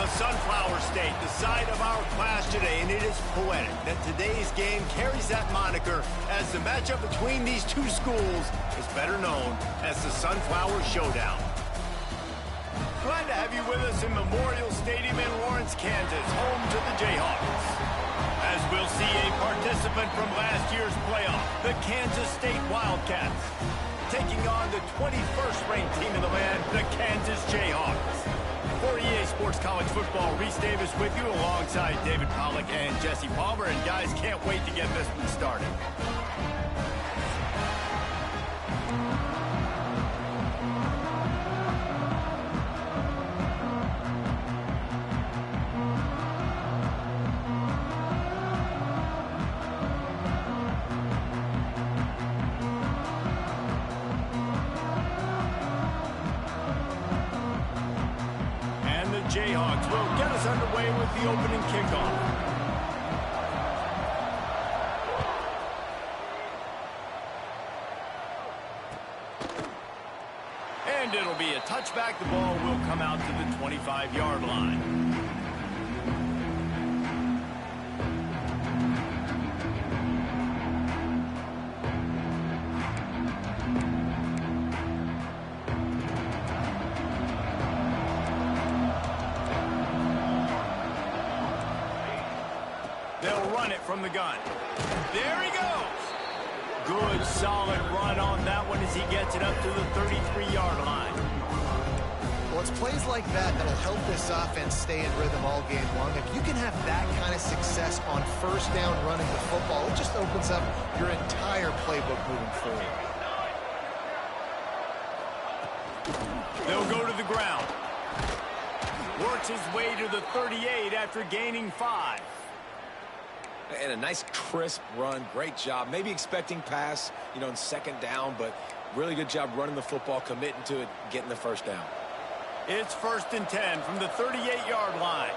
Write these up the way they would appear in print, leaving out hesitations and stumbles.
The Sunflower State, the site of our class today, and it is poetic that today's game carries that moniker, as the matchup between these two schools is better known as the Sunflower Showdown. Glad to have you with us in Memorial Stadium in Lawrence, Kansas, home to the Jayhawks. As we'll see a participant from last year's playoff, the Kansas State Wildcats, taking on the 21st ranked team in the land, the Kansas Jayhawks. For EA Sports College Football, Reese Davis with you alongside David Pollack and Jesse Palmer. And guys, can't wait to get this one started. Jayhawks will get us underway with the opening kickoff. And it'll be a touchback. The ball will come out to the 25-yard line. They'll run it from the gun. There he goes. Good, solid run on that one as he gets it up to the 33-yard line. Well, it's plays like that that'll help this offense stay in rhythm all game long. If you can have that kind of success on first down running the football, it just opens up your entire playbook moving forward. They'll go to the ground. Works his way to the 38 after gaining 5. And a nice crisp run. Great job. Maybe expecting pass, in second down, but really good job running the football, committing to it, getting the first down. It's 1st and 10 from the 38-yard line.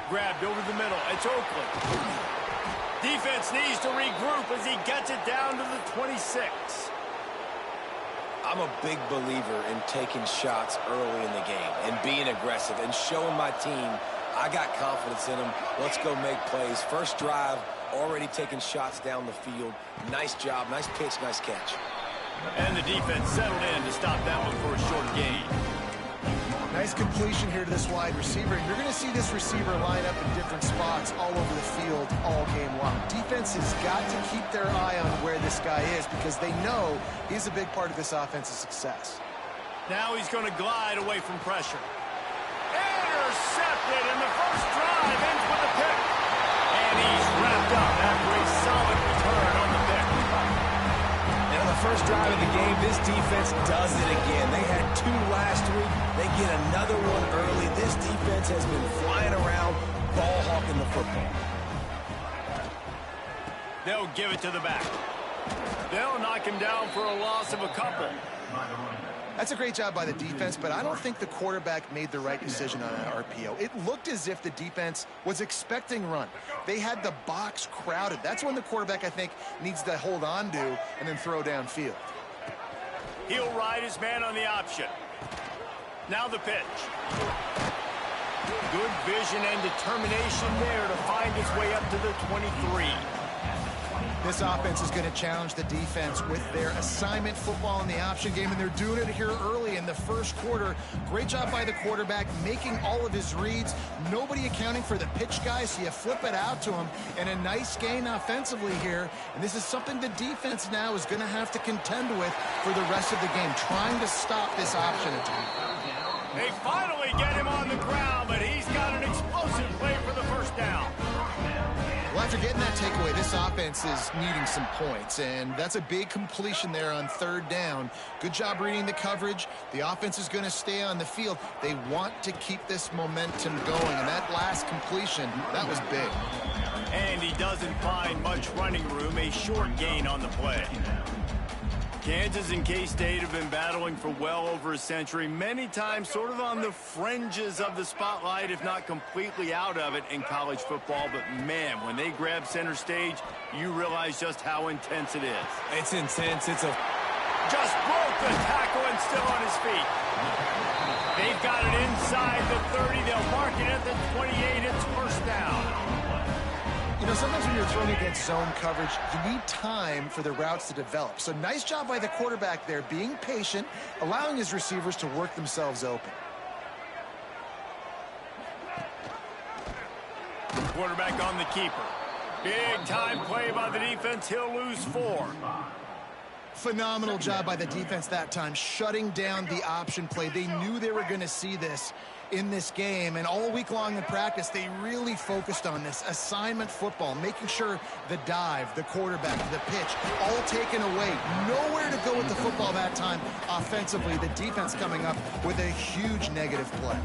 Grabbed over the middle. It's Oakland. Defense needs to regroup as he gets it down to the 26. I'm a big believer in taking shots early in the game and being aggressive and showing my team I got confidence in them. Let's go make plays. First drive, already taking shots down the field. Nice job, nice pitch, nice catch. And the defense settled in to stop that one for a short gain. Nice completion here to this wide receiver. You're going to see this receiver line up in different spots all over the field all game long. Defense has got to keep their eye on where this guy is because they know he's a big part of this offense's success. Now he's going to glide away from pressure. Intercepted, and the first drive ends with a pick. And he's wrapped up after a solid return on the pick. And on the first drive of the game, this defense does it again. They had 2 last week. They get another one early. This defense has been flying around, ball hawking the football. They'll give it to the back. They'll knock him down for a loss of a couple. That's a great job by the defense, but I don't think the quarterback made the right decision on an RPO. It looked as if the defense was expecting run. They had the box crowded. That's when the quarterback, I think, needs to hold on to and then throw downfield. He'll ride his man on the option. Now the pitch. Good vision and determination there to find his way up to the 23. This offense is going to challenge the defense with their assignment football in the option game, and they're doing it here early in the first quarter. Great job by the quarterback, making all of his reads. Nobody accounting for the pitch guys, so you flip it out to him, and a nice gain offensively here. And this is something the defense now is going to have to contend with for the rest of the game, trying to stop this option attack. They finally get him on the ground, but he's got an explosive play for the first down. Well, after getting that takeaway, this offense is needing some points, and that's a big completion there on 3rd down. Good job reading the coverage. The offense is going to stay on the field. They want to keep this momentum going, and that last completion, that was big. And he doesn't find much running room, a short gain on the play. Kansas and K-State have been battling for well over a century, many times sort of on the fringes of the spotlight, if not completely out of it in college football. But, man, when they grab center stage, you realize just how intense it is. It's intense. It's a Just broke the tackle and still on his feet. They've got it inside the 30. They'll mark it at the 28. It's first down. You know, sometimes when you're throwing against zone coverage, you need time for the routes to develop. So nice job by the quarterback there, being patient, allowing his receivers to work themselves open. Quarterback on the keeper. Big time play by the defense. He'll lose 4. Phenomenal job by the defense that time, shutting down the option play. They knew they were going to see this in this game, and all week long in practice, they really focused on this assignment football, making sure the dive, the quarterback, the pitch, all taken away. Nowhere to go with the football that time offensively. The defense coming up with a huge negative play.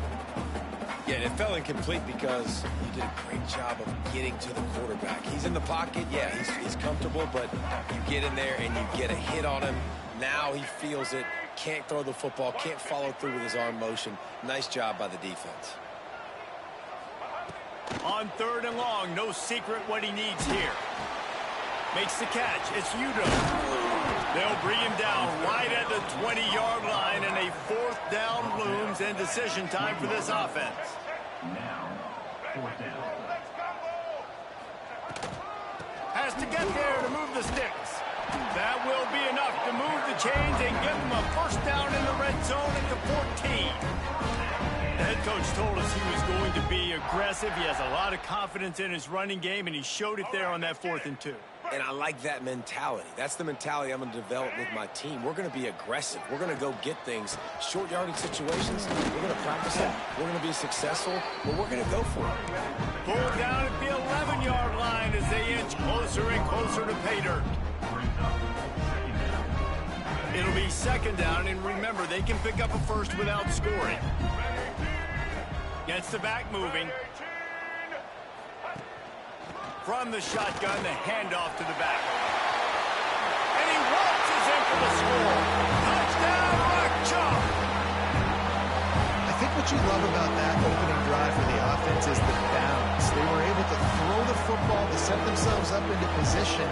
Yeah, and it fell incomplete because you did a great job of getting to the quarterback. He's in the pocket. Yeah, he's comfortable, but you get in there and you get a hit on him. Now he feels it, can't throw the football, can't follow through with his arm motion. Nice job by the defense. On 3rd and long, no secret what he needs here. Makes the catch. It's Udo. They'll bring him down right at the 20-yard line, and a 4th down looms, and decision time for this offense. Now, 4th down. Has to get there to move the sticks. That will be enough to move the chains and give him a first down in the red zone at the 14. The head coach told us he was going to be aggressive. He has a lot of confidence in his running game, and he showed it there on that 4th and 2. And I like that mentality. That's the mentality I'm going to develop with my team. We're going to be aggressive. We're going to go get things. Short yardage situations, we're going to practice it. We're going to be successful, but we're going to go for it. Pulled down at the 11-yard line as they inch closer and closer to pay dirt. It'll be 2nd down, and remember, they can pick up a first without scoring. Gets the back moving. From the shotgun, the handoff to the back. And he waltzes in for the score. Touchdown, Rock Chalk! I think what you love about that opening drive for the offense is the balance. They were able to throw the football to set themselves up into position,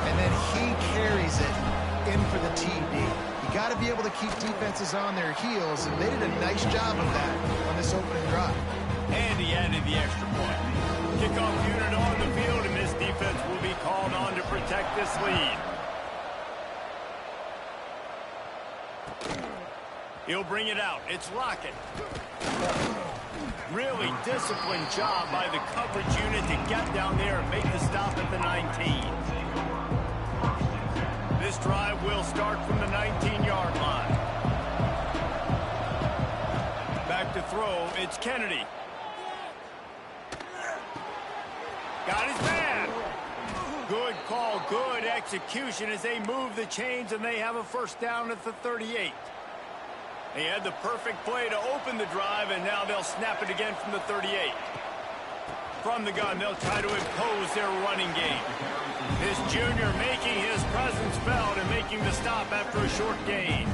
and then he carries it in for the TD. You got to be able to keep defenses on their heels, and they did a nice job of that on this opening drive. And he added the extra point. Kickoff unit on the field, and this defense will be called on to protect this lead. He'll bring it out. It's Lockett. Really disciplined job by the coverage unit to get down there and make the stop at the 19. This drive will start from the 19-yard line. Back to throw, it's Kennedy. Got his man. Good call, good execution as they move the chains, and they have a first down at the 38. They had the perfect play to open the drive, and now they'll snap it again from the 38. From the gun, they'll try to impose their running game. This junior making his presence felt and making the stop after a short gain.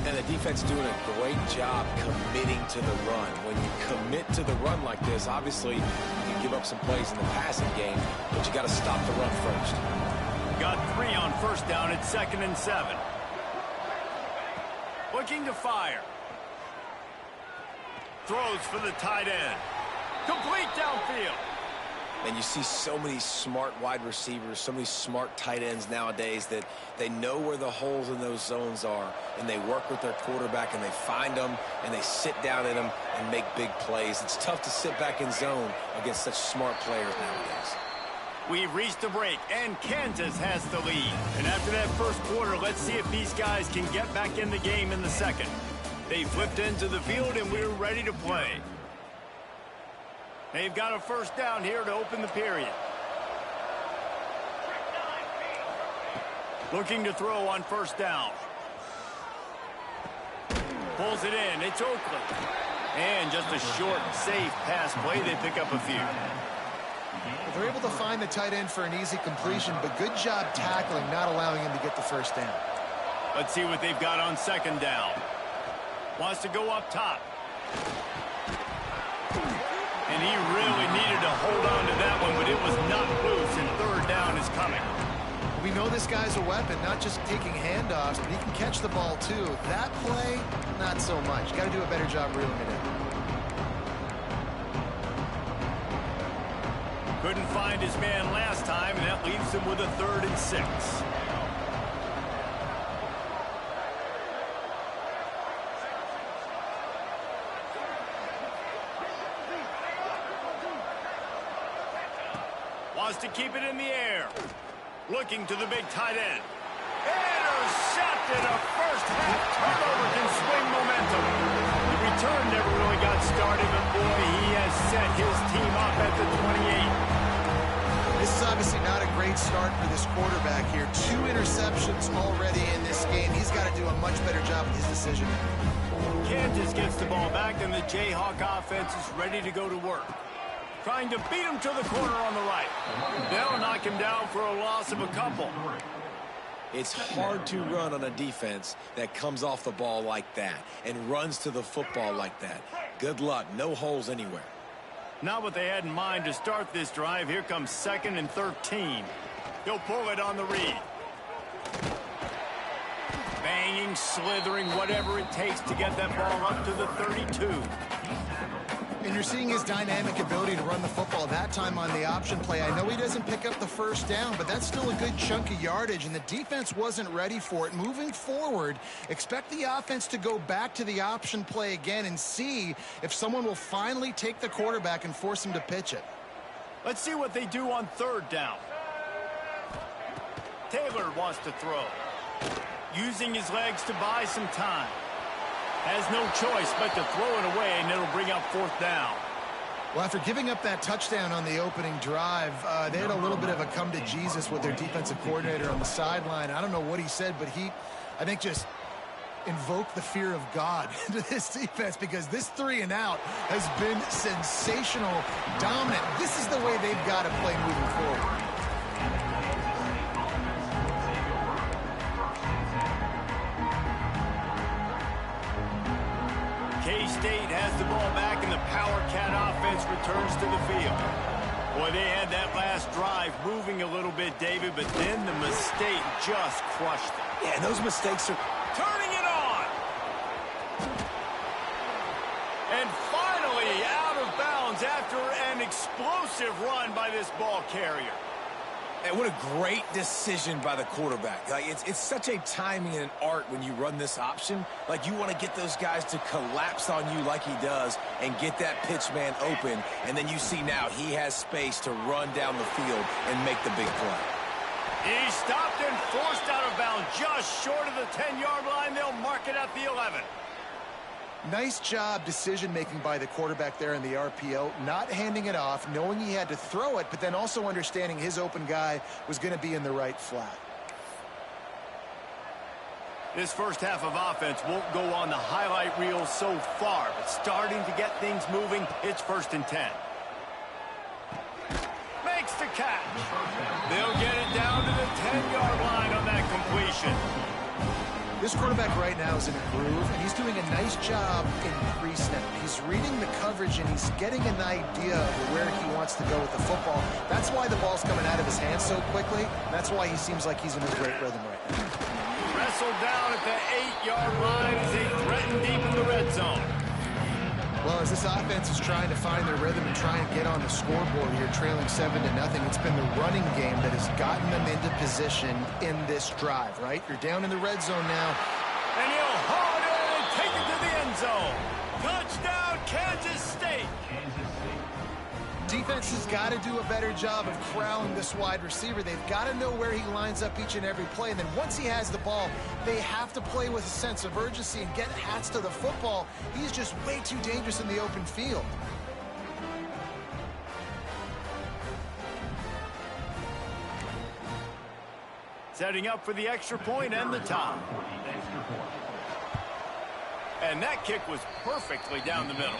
And the defense doing a great job committing to the run. When you commit to the run like this, obviously you give up some plays in the passing game, but you got to stop the run first. Got 3 on first down at 2nd and 7. Looking to fire. Throws for the tight end. Complete downfield. And you see so many smart wide receivers, so many smart tight ends nowadays that they know where the holes in those zones are, and they work with their quarterback, and they find them, and they sit down in them and make big plays. It's tough to sit back in zone against such smart players nowadays. We've reached the break, and Kansas has the lead. And after that first quarter, let's see if these guys can get back in the game in the second. They flipped into the field, and we're ready to play. They've got a first down here to open the period. Looking to throw on first down. Pulls it in. It's Oakland. And just a short, safe pass play. They pick up a few. They're able to find the tight end for an easy completion, but good job tackling, not allowing him to get the first down. Let's see what they've got on second down. Wants to go up top. And he really needed to hold on to that one, but it was not loose, and third down is coming. We know this guy's a weapon, not just taking handoffs, but he can catch the ball too. That play, not so much. Got to do a better job reeling it in. Couldn't find his man last time, and that leaves him with a 3rd and 6. Wants to keep it in the air. Looking to the big tight end. Intercepted. A first-half turnover can swing momentum. The return never really got started, but boy, he has set his team up at the 28. This is obviously not a great start for this quarterback here. 2 interceptions already in this game. He's got to do a much better job with his decision. Kansas gets the ball back, and the Jayhawk offense is ready to go to work. Trying to beat him to the corner on the right. They'll knock him down for a loss of a couple. It's hard to run on a defense that comes off the ball like that and runs to the football like that. Good luck. No holes anywhere. Not what they had in mind to start this drive. Here comes 2nd and 13. He'll pull it on the read. Banging, slithering, whatever it takes to get that ball up to the 32. And you're seeing his dynamic ability to run the football, that time on the option play. I know he doesn't pick up the first down, but that's still a good chunk of yardage, and the defense wasn't ready for it. Moving forward, expect the offense to go back to the option play again and see if someone will finally take the quarterback and force him to pitch it. Let's see what they do on 3rd down. Taylor wants to throw. Using his legs to buy some time. Has no choice but to throw it away, and it'll bring up 4th down. Well, after giving up that touchdown on the opening drive, they had a little bit of a come to Jesus with their defensive coordinator on the sideline. I don't know what he said, but he, I think, just invoked the fear of God into this defense, because this 3 and out has been sensational, dominant. This is the way they've got to play moving forward. K-State has the ball back, and the Power Cat offense returns to the field. Boy, they had that last drive moving a little bit, David, but then the mistake just crushed them. Yeah, those mistakes are... Turning it on! And finally out of bounds after an explosive run by this ball carrier. And what a great decision by the quarterback. Like, it's such a timing and an art when you run this option. Like, you want to get those guys to collapse on you like he does and get that pitch man open. And then you see now he has space to run down the field and make the big play. He stopped and forced out of bounds just short of the 10-yard line. They'll mark it at the 11. Nice job decision-making by the quarterback there in the RPO, not handing it off, knowing he had to throw it, but then also understanding his open guy was going to be in the right flat. This first half of offense won't go on the highlight reel so far, but starting to get things moving, it's 1st and 10. Makes the catch. They'll get it down to the 10-yard line on that completion. This quarterback right now is in a groove, and he's doing a nice job in pre-snap. He's reading the coverage, and he's getting an idea of where he wants to go with the football. That's why the ball's coming out of his hands so quickly. That's why he seems like he's in a great rhythm right now. Wrestled down at the 8-yard line as they threaten deep in the red zone. Well, as this offense is trying to find their rhythm and try and get on the scoreboard here, trailing 7-0, it's been the running game that has gotten them into position in this drive, right? You're down in the red zone now. And he'll haul it in and take it to the end zone. Touchdown, Kansas State. Defense has got to do a better job of corralling this wide receiver. They've got to know where he lines up each and every play. And then once he has the ball, they have to play with a sense of urgency and get hats to the football. He's just way too dangerous in the open field. Setting up for the extra point and the tie. And that kick was perfectly down the middle.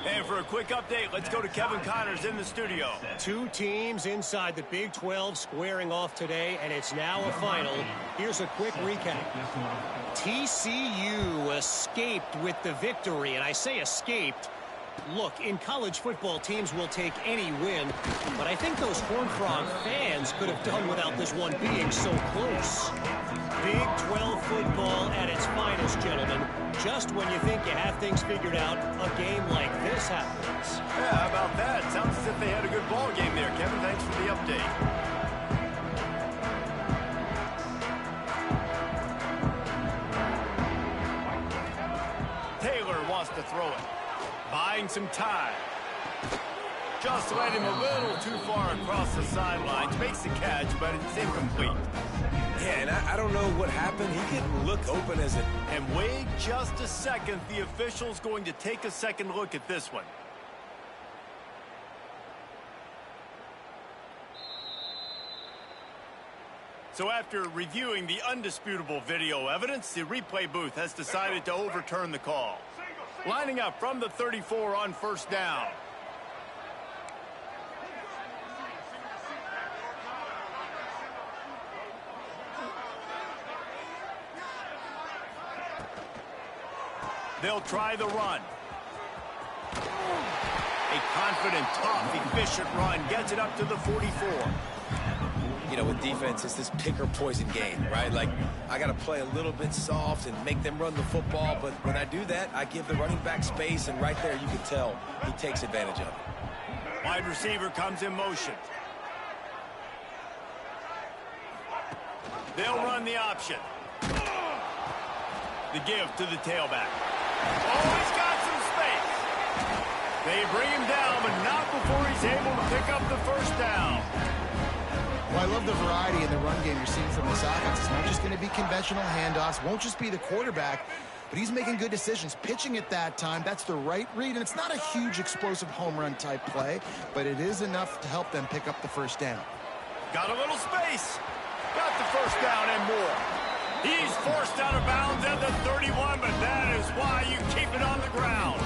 And for a quick update, let's go to Kevin Connors in the studio. 2 teams inside the Big 12 squaring off today, and it's now a final. Here's a quick recap. TCU escaped with the victory, and I say escaped Look, in college football, teams will take any win, but I think those Horned Frog fans could have done without this one being so close. Big 12 football at its finest, gentlemen. Just when you think you have things figured out, a game like this happens. Yeah, how about that? Sounds as if they had a good ball game there, Kevin. Thanks for the update. Taylor wants to throw it. Buying some time. Just led him a little too far across the sidelines. Makes the catch, but it's incomplete. Yeah, and I don't know what happened. He didn't look open as it... And wait just a second. The official's going to take a second look at this one. So after reviewing the undisputable video evidence, the replay booth has decided to overturn the call. Lining up from the 34 on first down. They'll try the run. A confident, tough, efficient run gets it up to the 44. You know, with defense, it's this pick-or-poison game, right? Like, I got to play a little bit soft and make them run the football, but when I do that, I give the running back space, and right there you can tell he takes advantage of it. Wide receiver comes in motion. They'll run the option. The give to the tailback. Oh, he's got some space. They bring him down, but not before he's able to pick up the first down. Well, I love the variety in the run game you're seeing from this offense. It's not just going to be conventional handoffs. Won't just be the quarterback, but he's making good decisions. Pitching at that time, that's the right read, and it's not a huge explosive home run type play, but it is enough to help them pick up the first down. Got a little space. Got the first down and more. He's forced out of bounds at the 31, but that is why you keep it on the ground.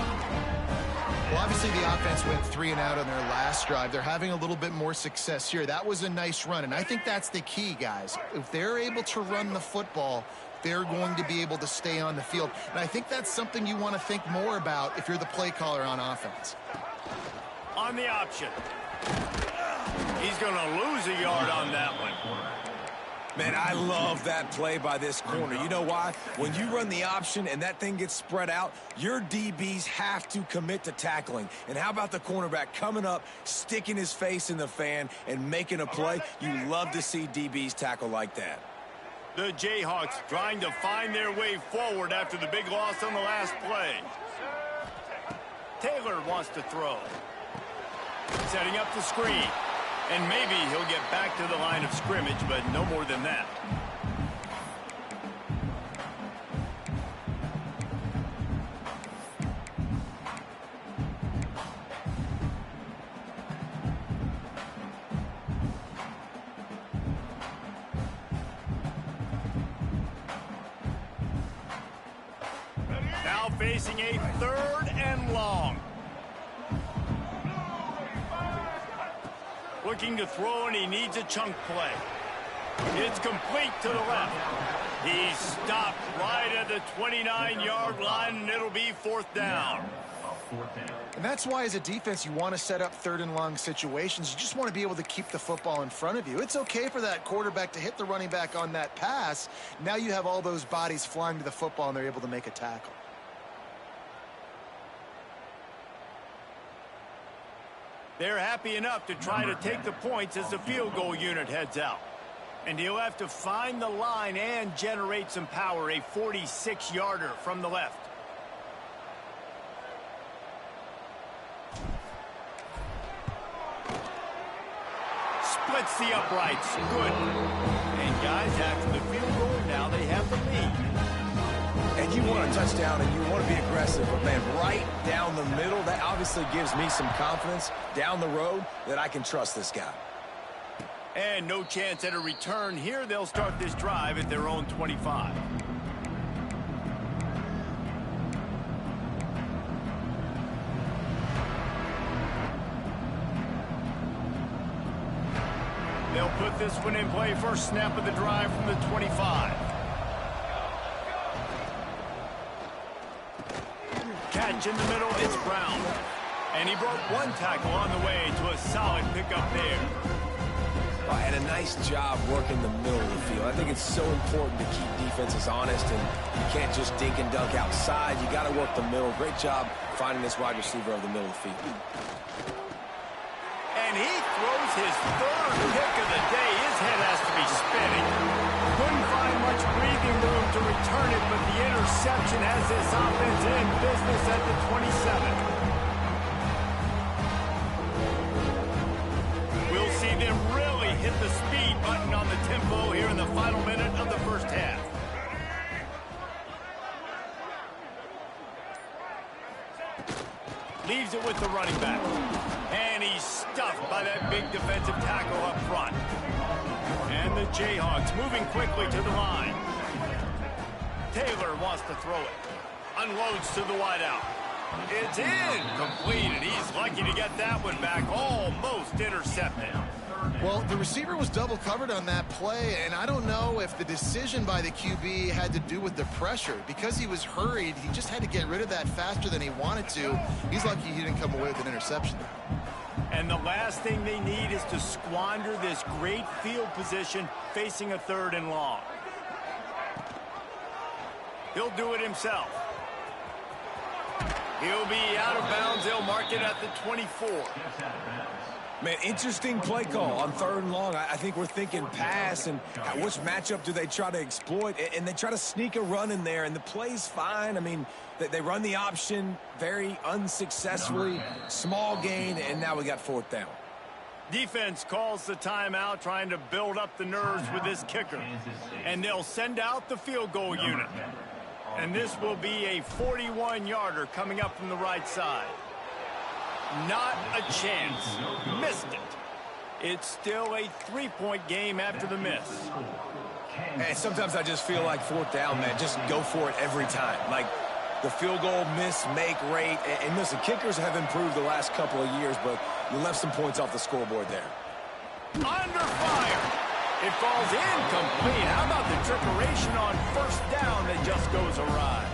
Well, obviously the offense went 3 and out on their last drive. They're having a little bit more success here. That was a nice run, and I think that's the key, guys. If they're able to run the football, they're going to be able to stay on the field. And I think that's something you want to think more about if you're the play caller on offense. On the option. He's going to lose a yard on that one. Man, I love that play by this corner. You know why? When you run the option and that thing gets spread out, your DBs have to commit to tackling. And how about the cornerback coming up, sticking his face in the fan, and making a play? You love to see DBs tackle like that. The Jayhawks trying to find their way forward after the big loss on the last play. Taylor wants to throw. Setting up the screen. And maybe he'll get back to the line of scrimmage, but no more than that. Now facing a 3rd and long. Looking to throw, and he needs a chunk play. It's complete to the left. He's stopped right at the 29-yard line, and it'll be 4th down. And that's why, as a defense, you want to set up 3rd and long situations. You just want to be able to keep the football in front of you. It's okay for that quarterback to hit the running back on that pass. Now you have all those bodies flying to the football, and they're able to make a tackle. They're happy enough to try to take the points as the field goal unit heads out. And he'll have to find the line and generate some power, a 46-yarder from the left. Splits the uprights. Good. And guys, after the field goal, now they have the lead. And you want a touchdown and you want to be aggressive, but man, right down the middle, that obviously gives me some confidence down the road that I can trust this guy. And no chance at a return here. They'll start this drive at their own 25. They'll put this one in play. First snap of the drive from the 25. Catch in the middle, it's Brown. And he broke one tackle on the way to a solid pickup there. And a nice job working the middle of the field. I think it's so important to keep defenses honest, and you can't just dink and dunk outside. You got to work the middle. Great job finding this wide receiver of the middle of the field. And he throws his third pick of the day. His head has to be spinning. Couldn't find much breathing room to return it, but the interception has this offense in business at the 27. We'll see them really hit the speed button on the tempo here in the final minute of the first half. Leaves it with the running back. And he's stuffed by that big defensive tackle up front. And the Jayhawks moving quickly to the line. Taylor wants to throw it. Unloads to the wideout. It's in. Complete, and he's lucky to get that one back. Almost intercepted. Well, the receiver was double covered on that play, and I don't know if the decision by the QB had to do with the pressure. Because he was hurried, he just had to get rid of that faster than he wanted to. He's lucky he didn't come away with an interception. And the last thing they need is to squander this great field position facing a 3rd and long. He'll do it himself. He'll be out of bounds. They'll mark it at the 24. Man, interesting play call on 3rd and long. I think we're thinking pass, and which matchup do they try to exploit? And they try to sneak a run in there, and the play's fine. I mean, they run the option very unsuccessfully, small gain, and now we got 4th down. Defense calls the timeout, trying to build up the nerves with this kicker. And they'll send out the field goal unit. And this will be a 41-yarder coming up from the right side. Not a chance. Missed it. It's still a 3-point game after the miss. And sometimes I just feel like 4th down, man, just go for it every time. Like the field goal miss, make rate. And listen, kickers have improved the last couple of years, but you left some points off the scoreboard there. Under fire. It falls incomplete. How about the trickeration on 1st down that just goes awry?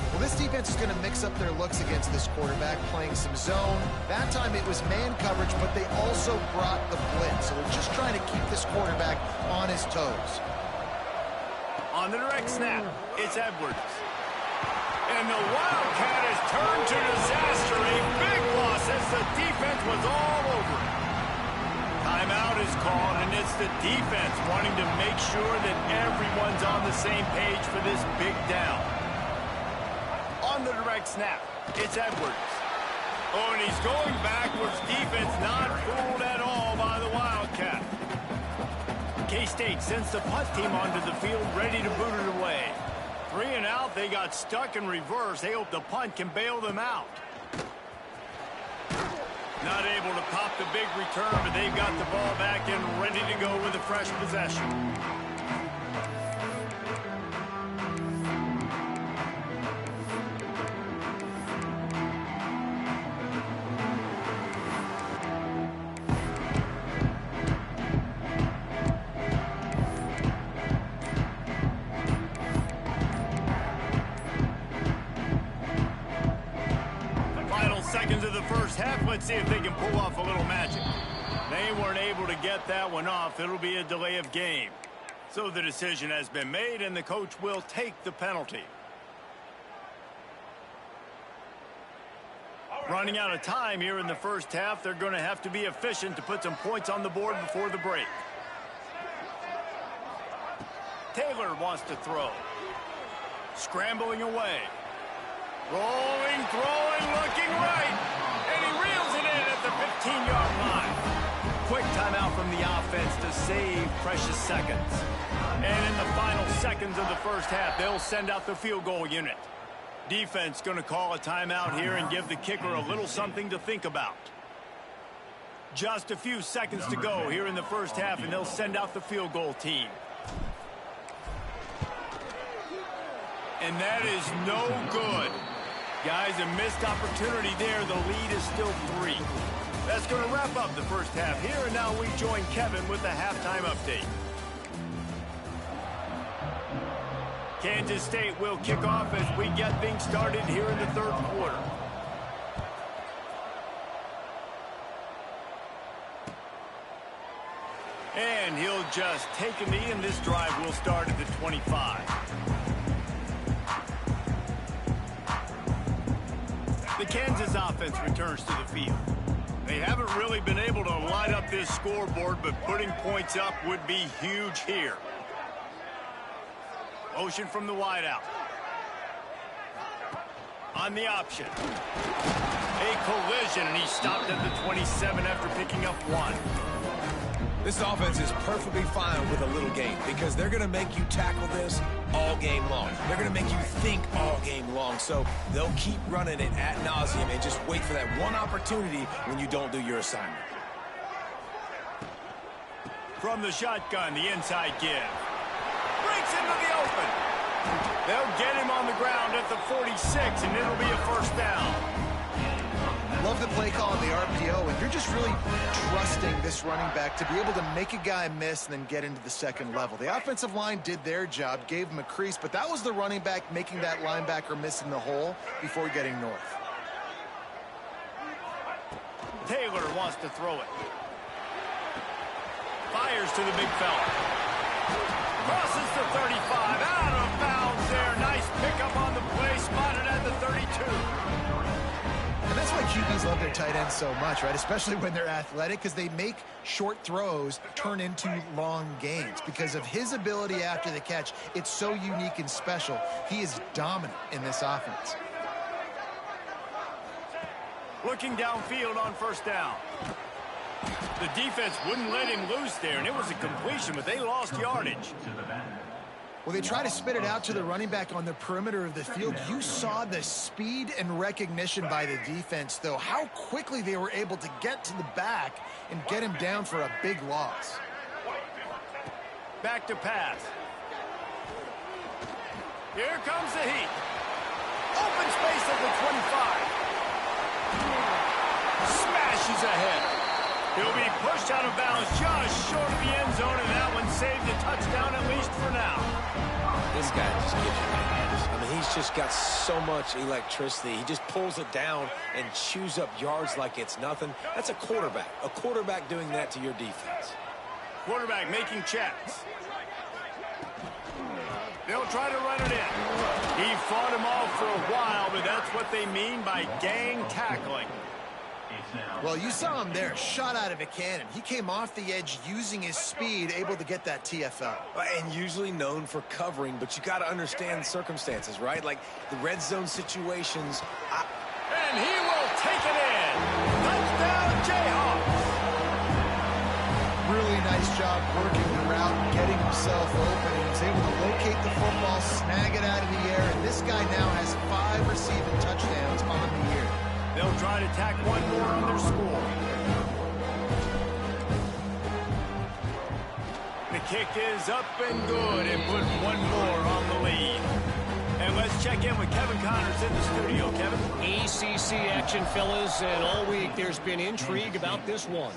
Well, this defense is going to mix up their looks against this quarterback, playing some zone. That time it was man coverage, but they also brought the blitz. So they're just trying to keep this quarterback on his toes. On the direct snap, it's Edwards. And the Wildcat has turned to disaster. A big loss as the defense was all over it. Timeout is called, and it's the defense wanting to make sure that everyone's on the same page for this big down. On the direct snap, it's Edwards. Oh, and he's going backwards. Defense not fooled at all by the Wildcat. K-State sends the punt team onto the field, ready to boot it away. 3 and out, they got stuck in reverse. They hope the punt can bail them out. Not able to pop the big return, but they've got the ball back and ready to go with a fresh possession. Seconds of the first half. Let's see if they can pull off a little magic. They weren't able to get that one off. It'll be a delay of game. So the decision has been made, and the coach will take the penalty. Running out of time here in the first half. They're going to have to be efficient to put some points on the board before the break. Taylor wants to throw. Scrambling away. Rolling, throwing, looking right. And he reels it in at the 15-yard line. Quick timeout from the offense to save precious seconds. And in the final seconds of the first half, they'll send out the field goal unit. Defense going to call a timeout here and give the kicker a little something to think about. Just a few seconds to go here in the first half, and they'll send out the field goal team. And that is no good. Guys, a missed opportunity there. The lead is still 3. That's going to wrap up the first half here, and now we join Kevin with the halftime update. Kansas State will kick off as we get things started here in the third quarter. and he'll just take a knee, and this drive will start at the 25. The Kansas offense returns to the field. They haven't really been able to light up this scoreboard, but putting points up would be huge here. Motion from the wideout. On the option. A collision, and he stopped at the 27 after picking up 1. This offense is perfectly fine with a little game because they're going to make you tackle this all game long. They're going to make you think all game long. So they'll keep running it ad nauseum and just wait for that one opportunity when you don't do your assignment. From the shotgun, the inside give. Breaks into the open. They'll get him on the ground at the 46, and it'll be a first down. Love the play call on the RPO, and you're just really trusting this running back to be able to make a guy miss and then get into the second level. The offensive line did their job, gave him a crease, but that was the running back making that linebacker miss in the hole before getting north. Taylor wants to throw it. Fires to the big fella. Crosses the 35, out of bounds there. Nice pickup on the play, spotted at the 32. And that's why QBs love their tight ends so much, right? Especially when they're athletic, because they make short throws turn into long gains. Because of his ability after the catch, it's so unique and special. He is dominant in this offense. Looking downfield on first down. The defense wouldn't let him loose there, and it was a completion, but they lost yardage. Well, they try to spit it out to the running back on the perimeter of the field. You saw the speed and recognition by the defense, though, how quickly they were able to get to the back and get him down for a big loss. Back to pass. Here comes the heat. Open space at the 25. Smashes ahead. He'll be pushed out of bounds just short of the end zone, and that one saved a touchdown, at least for now. This guy just gives you bananas. I mean, he's just got so much electricity. He just pulls it down and chews up yards like it's nothing. That's a quarterback. A quarterback doing that to your defense. Quarterback making checks. They'll try to run it in. He fought him off for a while, but that's what they mean by gang tackling. Well, you saw him there, shot out of a cannon. He came off the edge using his speed, able to get that TFL. And usually known for covering, but you got to understand circumstances, right? Like the red zone situations. And he will take it in. Touchdown, Jayhawks. Really nice job working the route, getting himself open. He was able to locate the football, snag it out of the air, and this guy now has 5 receiving touchdowns on the year. They'll try to tack one more on their score. The kick is up and good, and put one more on the lead. And let's check in with Kevin Connors in the studio. Kevin? ACC action, fellas, and all week there's been intrigue about this one.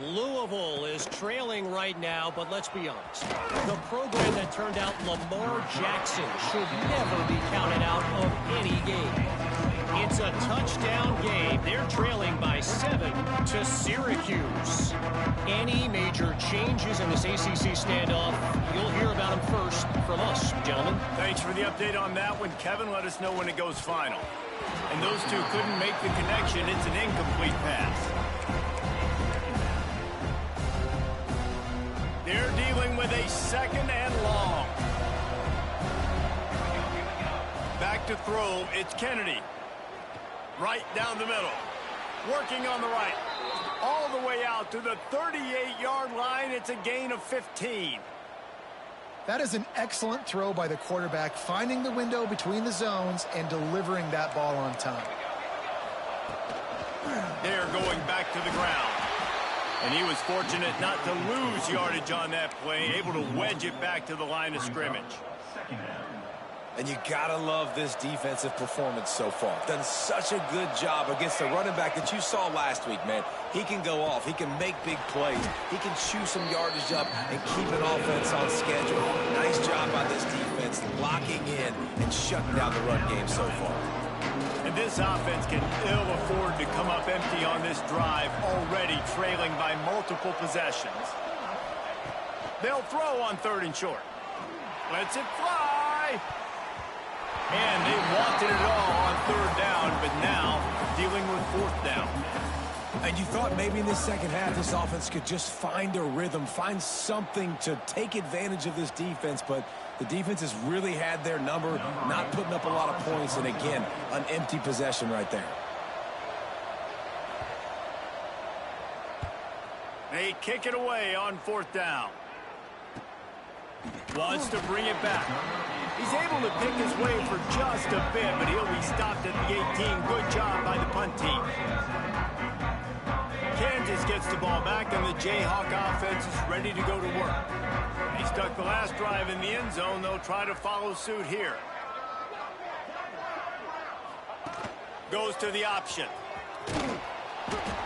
Louisville is trailing right now, but let's be honest. The program that turned out Lamar Jackson should never be counted out of any game. It's a touchdown game. They're trailing by 7 to Syracuse. Any major changes in this ACC standoff, you'll hear about them first from us, gentlemen. Thanks for the update on that one, Kevin. Let us know when it goes final. And those two couldn't make the connection. It's an incomplete pass. They're dealing with a second and long. Back to throw. It's Kennedy. Right down the middle. Working on the right. All the way out to the 38-yard line. It's a gain of 15. That is an excellent throw by the quarterback, finding the window between the zones and delivering that ball on time. They're going back to the ground. And he was fortunate not to lose yardage on that play, able to wedge it back to the line of scrimmage. And you gotta love this defensive performance so far. Done such a good job against the running back that you saw last week, man. He can go off. He can make big plays. He can chew some yardage up and keep an offense on schedule. Nice job by this defense locking in and shutting down the run game so far. And this offense can ill afford to come up empty on this drive, already trailing by multiple possessions. They'll throw on 3rd and short. Lets it fly. And they wanted it all on 3rd down, but now dealing with 4th down. And you thought maybe in the second half this offense could just find a rhythm, find something to take advantage of this defense, but the defense has really had their number, not putting up a lot of points, and again, an empty possession right there. They kick it away on 4th down. Wants to bring it back. He's able to pick his way for just a bit, but he'll be stopped at the 18. Good job by the punt team. Kansas gets the ball back, and the Jayhawk offense is ready to go to work. They stuck the last drive in the end zone. They'll try to follow suit here. Goes to the option.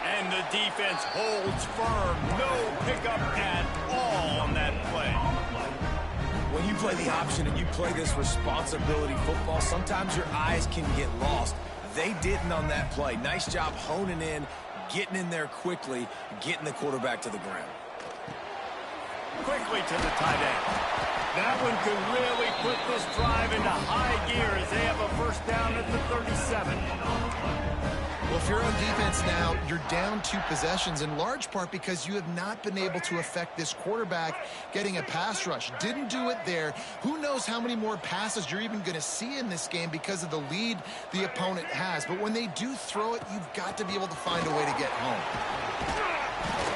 And the defense holds firm. No pickup at all on that play. When you play the option and you play this responsibility football, sometimes your eyes can get lost. They didn't on that play. Nice job honing in, getting in there quickly, getting the quarterback to the ground. Quickly to the tight end. That one could really put this drive into high gear as they have a 1st down at the 37. Well, if you're on defense now, you're down 2 possessions in large part because you have not been able to affect this quarterback getting a pass rush. Didn't do it there. Who knows how many more passes you're even going to see in this game because of the lead the opponent has. But when they do throw it, you've got to be able to find a way to get home.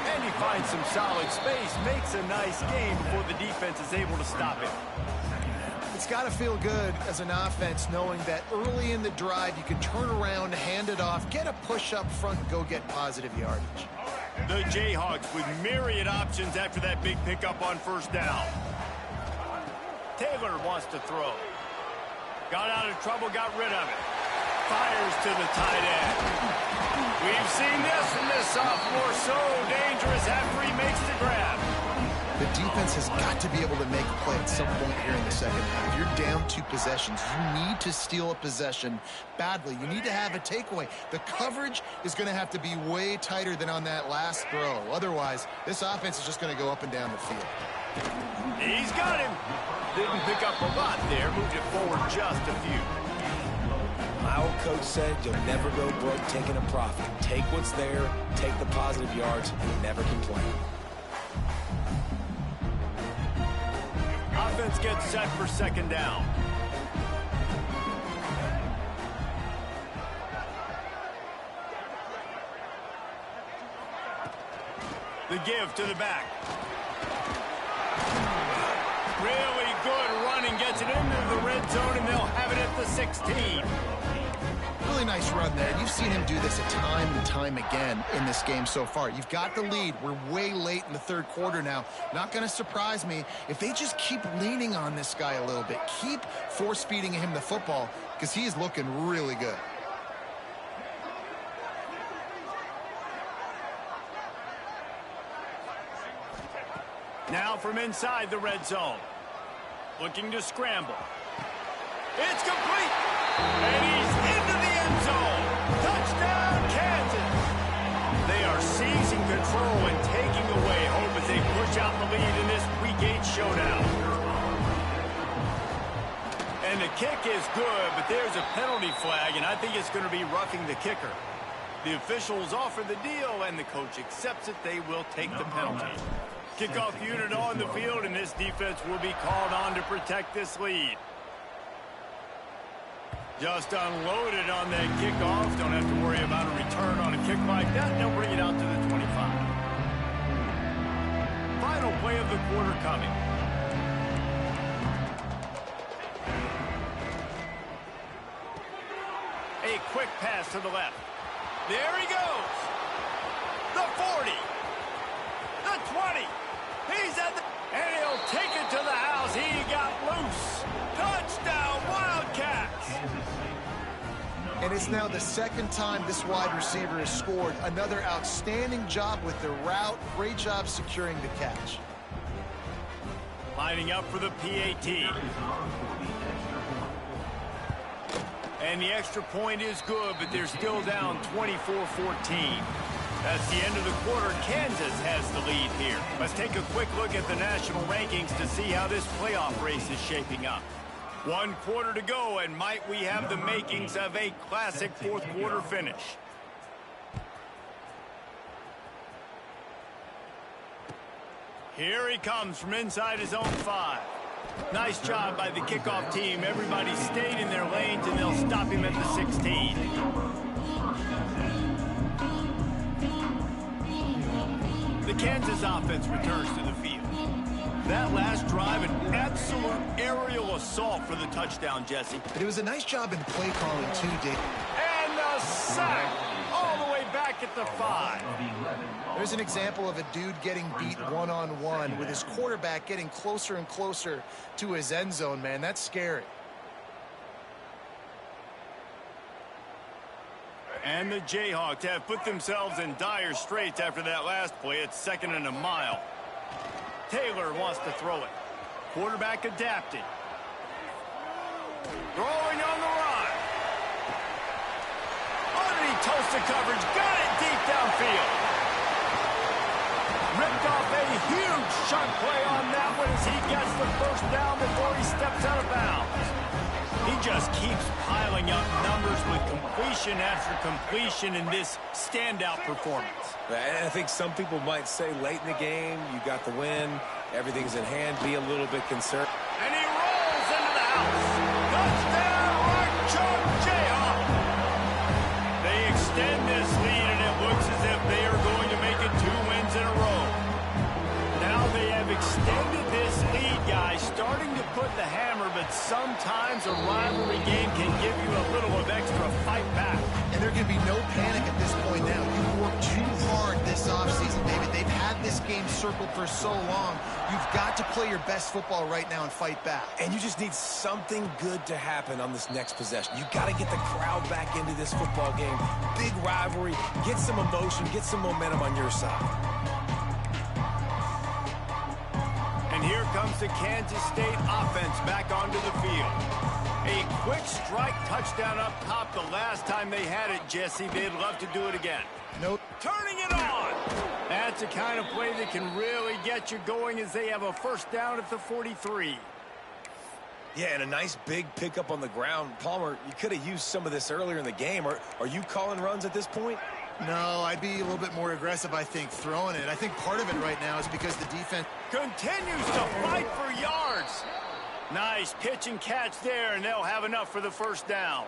And he finds some solid space, makes a nice game before the defense is able to stop it. It's got to feel good as an offense knowing that early in the drive you can turn around, hand it off, get a push up front, and go get positive yardage. The Jayhawks with myriad options after that big pickup on 1st down. Taylor wants to throw. Got out of trouble, got rid of it. Fires to the tight end. We've seen this from this sophomore. So dangerous after he makes the grab. The defense has got to be able to make a play at some point here in the second half. You're down 2 possessions. You need to steal a possession badly. You need to have a takeaway. The coverage is going to have to be way tighter than on that last throw. Otherwise, this offense is just going to go up and down the field. He's got him. Didn't pick up a lot there. Moved it forward just a few. My old coach said you'll never go broke taking a profit. Take what's there, take the positive yards, and never complain. Offense gets set for 2nd down. The give to the back. Really good running, gets it into the red zone, and they'll have it at the 16. Really nice run there. You've seen him do this a time and time again in this game so far. You've got the lead. We're way late in the 3rd quarter now. Not going to surprise me if they just keep leaning on this guy a little bit. Keep force-feeding him the football because he is looking really good. Now from inside the red zone. Looking to scramble. It's complete. And he's into the end zone. Touchdown, Kansas. They are seizing control and taking away hope as they push out the lead in this Week 8 showdown. And the kick is good, but there's a penalty flag, and I think it's going to be roughing the kicker. The officials offer the deal, and the coach accepts it. They will take the penalty. Kickoff unit on the field, and this defense will be called on to protect this lead. Just unloaded on that kickoff. Don't have to worry about a return on a kick like that. They'll bring it out to the 25. Final play of the quarter coming. A quick pass to the left. There he goes. The 40. The 20. He's at the... And he'll take it to the house. He got loose. Touchdown, Wildcats. And it's now the 2nd time this wide receiver has scored. Another outstanding job with the route. Great job securing the catch. Lining up for the PAT. And the extra point is good, but they're still down 24-14. That's the end of the quarter. Kansas has the lead here. Let's take a quick look at the national rankings to see how this playoff race is shaping up. 1 quarter to go, and might we have the makings of a classic fourth quarter finish. Here he comes from inside his own 5. Nice job by the kickoff team. Everybody stayed in their lanes, and they'll stop him at the 16. The Kansas offense returns to the field. That last drive, an absolute aerial assault for the touchdown, Jesse. But it was a nice job in play calling, too, Dave. And the sack all the way back at the 5. There's an example of a dude getting beat one-on-one with his quarterback getting closer and closer to his end zone, man. That's scary. And the Jayhawks have put themselves in dire straits after that last play. It's 2nd and a mile. Taylor wants to throw it. Quarterback adapted. Throwing on the run. Underneath toasted coverage. Got it deep downfield. Ripped off a huge chunk play on that one as he gets the first down before he steps out of bounds. He just keeps piling up numbers with completion after completion in this standout performance. And I think some people might say late in the game, you got the win, everything's in hand, be a little bit concerned. And he rolls into the house. Touchdown, right choke, Jayhawks. They extend this lead, and it looks as if they are going to make it 2 wins in a row. Now they have extended this lead, guys, starting to put the hammer, but sometimes a rivalry game can give you a little of extra fight back. And there can be no panic at this point now. You've worked too hard this offseason, David. They've had this game circled for so long. You've got to play your best football right now and fight back. And you just need something good to happen on this next possession. You got to get the crowd back into this football game. Big rivalry. Get some emotion. Get some momentum on your side. And here comes the Kansas State offense back onto the field. A quick strike touchdown up top the last time they had it, Jesse. They'd love to do it again. Nope. Turning it on. That's the kind of play that can really get you going as they have a first down at the 43. Yeah, and a nice big pickup on the ground. Palmer, you could have used some of this earlier in the game. Are you calling runs at this point? No, I'd be a little bit more aggressive, I think, throwing it. I think part of it right now is because the defense continues to fight for yards. Nice pitch and catch there, and they'll have enough for the first down.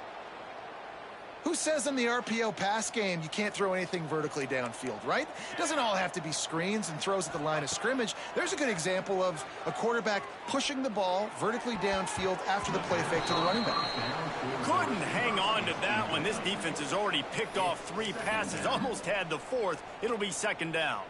Who says in the RPO pass game you can't throw anything vertically downfield, right? It doesn't all have to be screens and throws at the line of scrimmage. There's a good example of a quarterback pushing the ball vertically downfield after the play fake to the running back. Couldn't hang on to that one. This defense has already picked off 3 passes, almost had the 4th. It'll be 2nd down.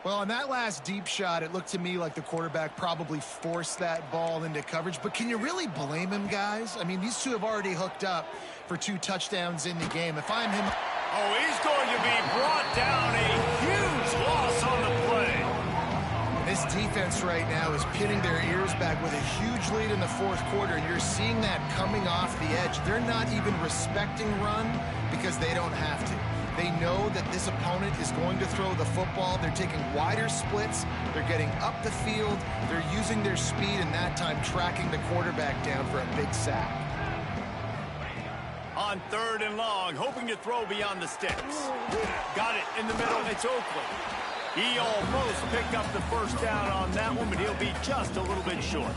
Well, on that last deep shot, it looked to me like the quarterback probably forced that ball into coverage. But can you really blame him, guys? I mean, these two have already hooked up for 2 touchdowns in the game. If I'm him... Oh, he's going to be brought down. A huge loss on the play. This defense right now is pinning their ears back with a huge lead in the 4th quarter, and you're seeing that coming off the edge. They're not even respecting run because they don't have to. They know that this opponent is going to throw the football. They're taking wider splits. They're getting up the field. They're using their speed, and that time tracking the quarterback down for a big sack. On 3rd and long, hoping to throw beyond the sticks. Got it in the middle. It's Oakley. He almost picked up the first down on that one, but he'll be just a little bit short.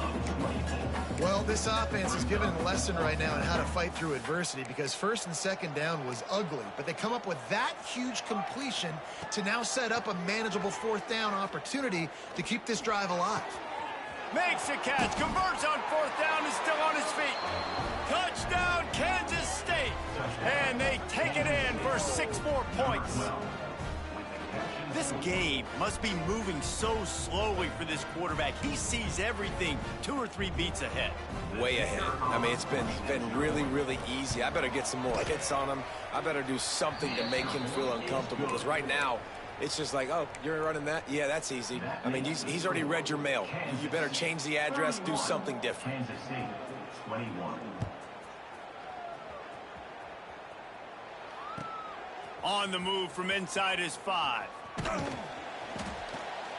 Well, this offense is given a lesson right now on how to fight through adversity because 1st and 2nd down was ugly, but they come up with that huge completion to now set up a manageable 4th down opportunity to keep this drive alive. Makes a catch, converts on 4th down, is still on his feet. Touchdown, Kansas State. And they take it in for 6 more points. This game must be moving so slowly for this quarterback. He sees everything 2 or 3 beats ahead. Way ahead. I mean, it's been really, really easy. I better get some more hits on him. I better do something to make him feel uncomfortable because right now, it's just like, oh, you're running that? Yeah, that's easy. I mean, he's already read your mail. You better change the address, do something different. Kansas State, 21. On the move from inside his 5.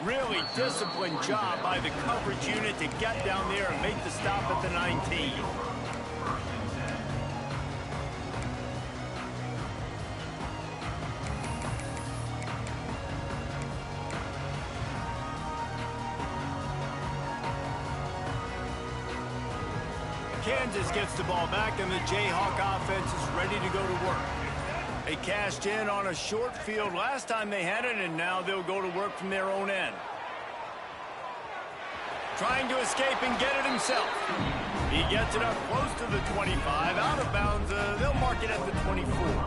Really disciplined job by the coverage unit to get down there and make the stop at the 19. Kansas gets the ball back, and the Jayhawk offense is ready to go to work. They cashed in on a short field last time they had it, and now they'll go to work from their own end. Trying to escape and get it himself. He gets it up close to the 25. Out of bounds, they'll mark it at the 24.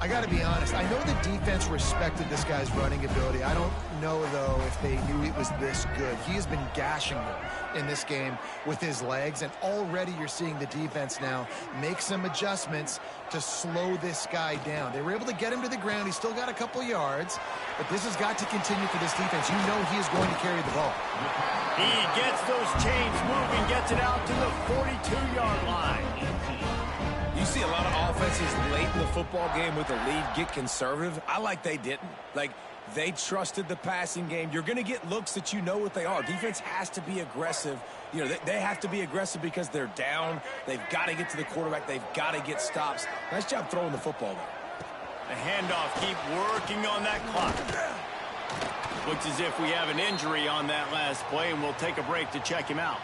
I got to be honest. I know the defense respected this guy's running ability. I don't know, though, if they knew it was this good. He has been gashing them in this game with his legs, and already you're seeing the defense now make some adjustments to slow this guy down. They were able to get him to the ground. He's still got a couple yards, but this has got to continue for this defense. You know he is going to carry the ball. He gets those chains moving, gets it out to the 42-yard line. You see a lot of offenses late in the football game with the lead get conservative. I like they didn't. Like, they trusted the passing game. You're going to get looks that you know what they are. Defense has to be aggressive. You know, they have to be aggressive because they're down. They've got to get to the quarterback. They've got to get stops. Nice job throwing the football there. The handoff, keep working on that clock. Looks as if we have an injury on that last play, and we'll take a break to check him out.